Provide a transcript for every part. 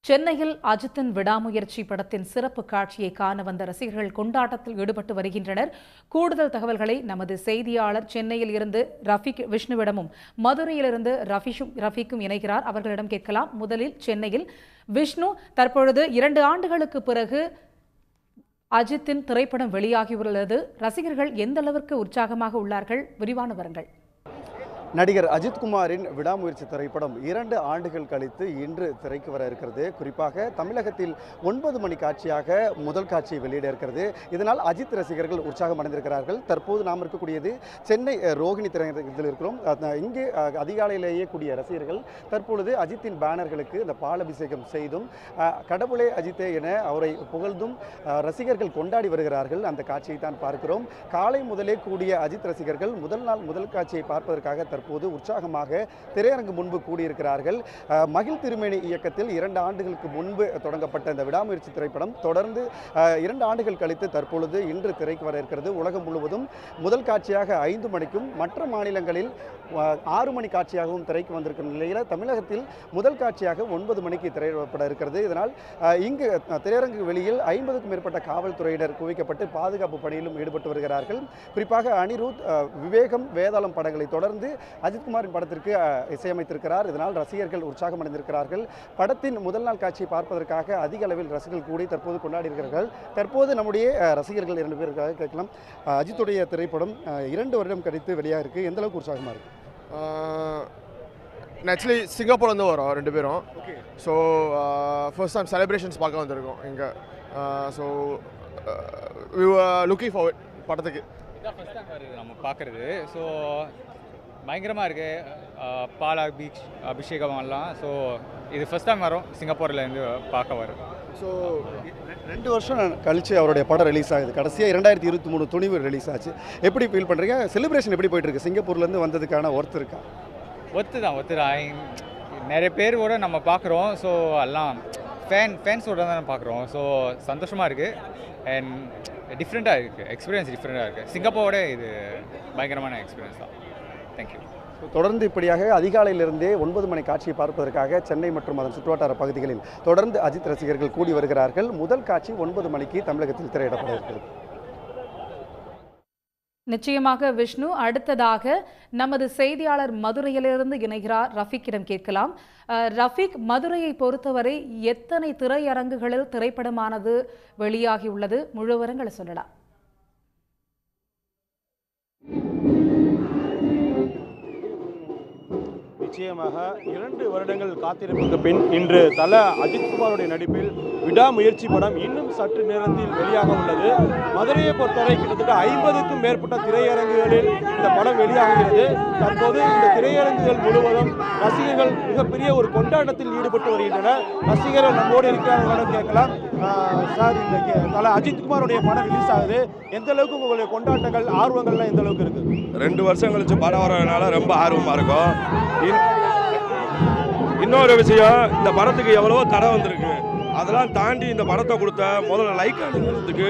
சென்னையில் அஜித்தின் விடாமுயற்சி படத்தின் சிறப்பு காட்சியை காண வந்த ரசிகர்கள் கொண்டாட்டத்தில் ஈடுபட்டு வருகின்றனர். கூடுதல் தகவல்களை நமது செய்தியாளர் சென்னையில் இருந்து ரஃபீக் விஷ்ணுவிடமும் மதுரையிலிருந்து ரஃபீக்கும் இணைகிறார். அவர்களிடம் கேட்கலாம். முதலில் சென்னையில் விஷ்ணு, தற்பொழுது 2 ஆண்டுகளுக்கு பிறகு அஜித்தின் திரைப்படம் வெளியாகியுள்ளது. ரசிகர்கள் எந்த அளவிற்கு உற்சாகமாக உள்ளார்கள்? விரிவான விவரங்கள். நடிகர் அஜித்குமாரின் விடாமுயற்சி திரைப்படம் 2 ஆண்டுகள் கழித்து இன்று திரைக்கு வர இருக்கிறது. குறிப்பாக தமிழகத்தில் 9 மணி காட்சியாக முதல் காட்சியை வெளியிட இருக்கிறது. இதனால் அஜித் ரசிகர்கள் உற்சாகம் அடைந்திருக்கிறார்கள். தற்போது நாம் இருக்கக்கூடியது சென்னை ரோஹிணி திரையரங்கத்தில் இருக்கிறோம். இங்கே அதிகாலையிலேயே கூடிய ரசிகர்கள் தற்பொழுது அஜித்தின் பேனர்களுக்கு இந்த பாலபிஷேகம் செய்தும் கடவுளே அஜித்தே என அவரை புகழ்ந்தும் ரசிகர்கள் கொண்டாடி வருகிறார்கள். அந்த காட்சியை தான் பார்க்கிறோம். காலை முதலே கூடிய அஜித் ரசிகர்கள் முதல் காட்சியை பார்ப்பதற்காக தற்போது உற்சாகமாக திரையரங்கு முன்பு கூடியிருக்கிறார்கள். மகிழ் திருமேனி இயக்கத்தில் 2 ஆண்டுகளுக்கு முன்பு தொடங்கப்பட்ட இந்த விடாமுயற்சி திரைப்படம் தொடர்ந்து 2 ஆண்டுகள் கழித்து தற்பொழுது இன்று திரைக்கு வர இருக்கிறது. உலகம் முழுவதும் முதல் காட்சியாக 5 மணிக்கும் மற்ற மாநிலங்களில் 6 மணி காட்சியாகவும் திரைக்கு வந்திருக்கிற நிலையில் தமிழகத்தில் முதல் காட்சியாக 9 மணிக்கு திரையிடப்பட இருக்கிறது. இதனால் இங்கு திரையரங்கு வெளியில் 50க்கும் மேற்பட்ட காவல்துறையினர் குவிக்கப்பட்டு பாதுகாப்பு பணியிலும் ஈடுபட்டு வருகிறார்கள். குறிப்பாக அனிருத், விவேகம், வேதாளம் படங்களை தொடர்ந்து அஜித்குமாரின் படத்திற்கு இசையமைத்திருக்கிறார். இதனால் ரசிகர்கள் உற்சாகம் அடைந்திருக்கிறார்கள். படத்தின் முதல் நாள் காட்சியை பார்ப்பதற்காக அதிக அளவில் ரசிகர்கள் கூடி தற்போது கொண்டாடி இருக்கிறார்கள். தற்போது நம்முடைய ரசிகர்கள் 2 பேருக்காக கேட்கலாம். அஜித்துடைய திரைப்படம் 2 வருடம் கழித்து வெளியாக இருக்குது. எந்த அளவுக்கு உற்சாகமாக இருக்குது? ஆக்சுவலி சிங்கப்பூர்லேருந்து வரோம் 2 பேரும். ஸோ ஃபர்ஸ்ட் டைம் செலிப்ரேஷன்ஸ் பார்க்க வந்திருக்கோம் இங்கே. So we are looking forward படத்துக்கு. இதான் ஃபர்ஸ்ட் டைம் வருது நம்ம பார்க்குறது. ஸோ பயங்கரமாக இருக்குது. பால் அபிஷேகம் எல்லாம். ஸோ இது ஃபர்ஸ்ட் டைம் வரும் சிங்கப்பூர்லேருந்து பார்க்க வரும். ஸோ 2 வருஷம் கழித்து அவருடைய படம் ரிலீஸ் ஆகுது. கடைசியாக 2023 துணிவு ரிலீஸ் ஆச்சு. எப்படி ஃபீல் பண்ணுறீங்க? செலிப்ரேஷன் எப்படி போயிட்டுருக்கு? சிங்கப்பூர்லேருந்து வந்ததுக்கான ஒர்த் இருக்கா? ஒத்து தான். நிறைய பேர் கூட நம்ம பார்க்குறோம். ஸோ எல்லாம் ஃபேன்ஸோட தான் பார்க்குறோம். ஸோ சந்தோஷமாக இருக்குது. அண்ட் டிஃப்ரெண்ட்டாக இருக்குது. எக்ஸ்பீரியன்ஸ் டிஃப்ரெண்ட்டாக இருக்குது. சிங்கப்பூரோட இது பயங்கரமான எக்ஸ்பீரியன்ஸ் தான். தேங்க்யூ. தொடர்ந்து இப்படியாக அதிகாலையிலிருந்தே 9 மணி காட்சியை பார்ப்பதற்காக சென்னை மற்றும் அதன் சுற்றுவட்டார பகுதிகளில் தொடர்ந்து அஜித் ரசிகர்கள் கூடி வருகிறார்கள். முதல் காட்சி 9 மணிக்கு தமிழகத்தில் திரையிடப்பட இருக்கிறது. நிச்சயமாக விஷ்ணு. அடுத்ததாக நமது செய்தியாளர் மதுரையிலிருந்து இணைகிறார். ரஃபீக்கிடம் கேட்கலாம். ரஃபீக், மதுரையை பொறுத்தவரை எத்தனை திரையரங்குகளில் திரைப்படமானது வெளியாகியுள்ளது? முழு விவரங்களை சொல்லலாம். நிச்சயமாக 2 வருடங்கள் காத்திருப்புக்கு பின் இன்று தல அஜித்குமாருடைய நடிப்பில் விடாமுயற்சி படம் இன்னும் சற்று நேரத்தில் வெளியாக உள்ளது. மதுரையை பொறுத்தவரை கிட்டத்தட்ட 50க்கும் மேற்பட்ட திரையரங்குகளில் இந்த படம் வெளியாகிறது. தற்போது இந்த திரையரங்குகள் முழுவதும் ரசிகர்கள் மிகப்பெரிய ஒரு கொண்டாட்டத்தில் ஈடுபட்டு வருகின்றனர். ரசிகர்கள் நம்மோடு இருக்கிறார்கள் கேட்கலாம். சார், இந்த தல அஜித்குமாருடைய படம் ரிலீஸ் ஆகுது. எந்த அளவுக்கு உங்களுடைய கொண்டாட்டங்கள், ஆர்வங்கள்லாம் எந்த அளவுக்கு இருக்கு? 2 வருஷம் கழிச்சு படம் வரதுனால ரொம்ப ஆர்வமாக இருக்கும். இன்னொரு விஷயம், இந்த படத்துக்கு எவ்வளவோ தடை வந்திருக்கு. அதெல்லாம் தாண்டி இந்த படத்தை கொடுத்த முதல்ல லைக்கா நிறுவனத்துக்கு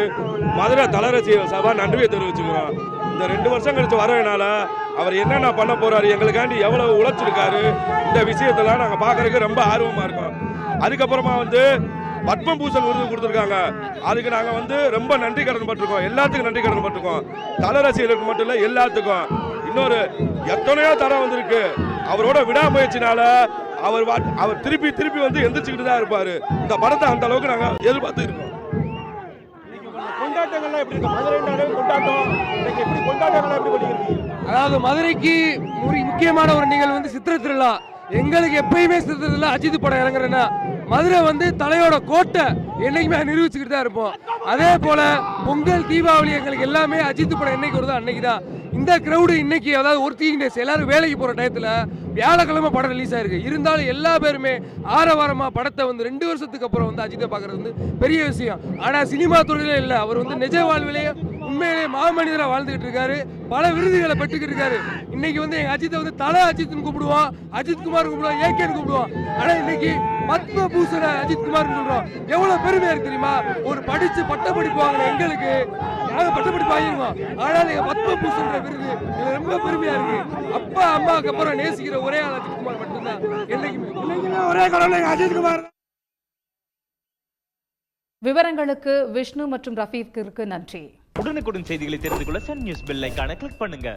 மதுரை தலரசிகர் சபா நன்றியை தெரிவிச்சுக்கிறோம். இந்த 2 வருஷம் கழிச்சு வரதுனால அவர் என்னென்ன பண்ண போறாரு, எங்களுக்காண்டி எவ்வளவு உழைச்சிருக்காரு, இந்த விஷயத்தெல்லாம் நாங்கள் பார்க்கறதுக்கு ரொம்ப ஆர்வமாக இருக்கோம். அதுக்கப்புறமா பத்மபூஷன் விருது கொடுத்துருக்காங்க. அதுக்கு நாங்கள் ரொம்ப நன்றி கடன் பட்டிருக்கோம். எல்லாத்துக்கும் நன்றி கடன் பட்டிருக்கோம். தலரசிகர்களுக்கு மட்டும் இல்லை, எல்லாத்துக்கும். இன்னொரு எத்தனையோ தரம் வந்திருக்கு. அவரோட விடாமுயற்சினால அவர் திருப்பி எந்திரிச்சுக்கிட்டு தான் இருப்பாரு. இந்த படத்தை அந்த அளவுக்கு நாங்கள் எதிர்பார்த்து இருக்கோம். கொண்டாட்டங்கள்லாம் எப்படி இருக்கு? மதுரை கொண்டாட்டம் எப்படி கொண்டாட்டங்கள்லாம் எப்படி பண்ணிருக்கீங்க? அதாவது மதுரைக்கு முக்கியமான ஒரு நிகழ்வு சித்திரை திருவிழா. எங்களுக்கு எப்பயுமே சித்திரை திருவிழா அஜித் படம் இறங்குறேன்னா மதுரை தலையோட கோட்டை என்னைக்குமே நிரூபிச்சுக்கிட்டு தான் இருப்போம். அதே போல பொங்கல், தீபாவளி எங்களுக்கு எல்லாமே அஜித் படம் என்னைக்கு வருதோ அன்னைக்கு தான். இந்த கிரௌடு இன்னைக்கு, அதாவது ஒர்க்கிங் டேஸ், எல்லாரும் வேலைக்கு போகிற டயத்தில் வியாழக்கிழமை படம் ரிலீஸ் ஆயிருக்கு. இருந்தாலும் எல்லா பேருமே ஆரவாரமாக படத்தை 2 வருஷத்துக்கு அப்புறம் அஜித்தை பார்க்கறது பெரிய விஷயம். ஆனால் சினிமா துறையிலே இல்லை, அவர் நிஜ வாழ்விலேயே உண்மையிலேயே மாமனிதராக வாழ்ந்துகிட்டு இருக்காரு. பல விருதுகளை பெற்றுக்கிட்டு இருக்காரு. இன்னைக்கு எங்க அஜித்தை தல அஜித்னு கூப்பிடுவோம், அஜித்குமார் கூப்பிடுவோம், ஏகேன்னு கூப்பிடுவோம். ஆனால் இன்னைக்கு பத்மபூஷண அஜித்குமார் சொல்றோம். எவ்வளவு பெருமையா இருக்கு தெரியுமா? ஒரு படிச்சு பட்டப்படிப்பு வாங்கின எங்களுக்கு, நாங்க பட்டப்படிப்பு வாங்கிருக்கோம், ஆனா நீங்க பத்மபூஷண விருது ரொம்ப பெருமையா இருக்கு. அப்பா அம்மாவுக்கு அப்புறம் நேசிக்கிற ஒரே ஆள் அஜித்குமார் மட்டும்தான். என்னைக்குமே ஒரே கடவுள் அஜித்குமார். விவரங்களுக்கு விஷ்ணு மற்றும் ரஃபீக்கிற்கு நன்றி. உடனுக்குடன் செய்திகளை தெரிந்து கொள்ள சன் நியூஸ் பெல் ஐகானை கிளிக் பண்ணுங்க.